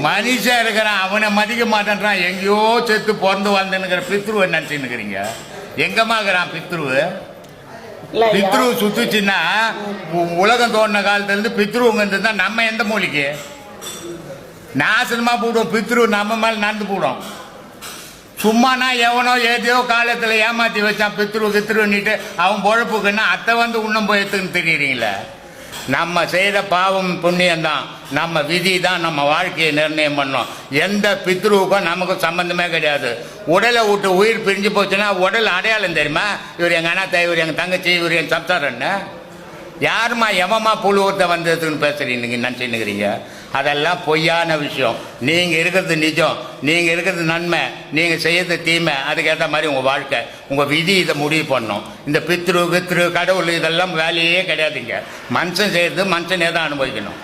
மனுஷன் இருக்கிறான், அவனை மதிக்க மாட்டேன்றான். எங்கேயோ செத்து பிறந்து வாழ்ந்துன்னுக்கிற பித்ருவை நினைச்சுன்னுக்கிறீங்க. எங்கம்மா இருக்கிறான் பித்ருவு? பித்ரு சுத்துச்சுன்னா உலகம் தோண்டின காலத்துல இருந்து பித்ருங்க இருந்தா நம்ம எந்த மூலிக்கு நாசனமா போடுவோம். பித்ரு நம்ம மேல நடந்து போடும். சும்மானா எவனோ ஏதோ காலத்துல ஏமாத்தி வச்சான் பித்ரு கித்ருன்னுட்டு அவன் பொழப்புக்குன்னா அத்தை வந்து உன்னம் போய் எடுத்துன்னு தெரியுறீங்களே. நம்ம செய்த பாவம் புண்ணியம் தான், நம்ம விதி தான் நம்ம வாழ்க்கையை நிர்ணயம் பண்ணோம். எந்த பித்ருவுக்கும் நமக்கும் சம்பந்தமே கிடையாது. உடலை விட்டு உயிர் பிரிஞ்சு போச்சுன்னா உடல் அடையாளம் தெரியுமா? இவர் எங்க அண்ணாத்த, இவர் எங்க தங்கச்சி, இவர் என் சப்தாரன்னு. யாருமா எவமா புழுவத்தை வந்ததுன்னு பேசுறீங்க நினச்சின்னுக்கிறீங்க? அதெல்லாம் பொய்யான விஷயம். நீங்கள் இருக்கிறது நிஜம், நீங்கள் இருக்கிறது நன்மை, நீங்கள் செய்யறது தீமை. அதுக்கேற்ற மாதிரி உங்கள் வாழ்க்கை, உங்கள் விதி இதை முடிவு பண்ணணும். இந்த பித்ரு கித்ரு கடவுள் இதெல்லாம் வேலையே கிடையாதுங்க. மனுஷன் செய்யறது மனுஷனே தான் அனுபவிக்கணும்.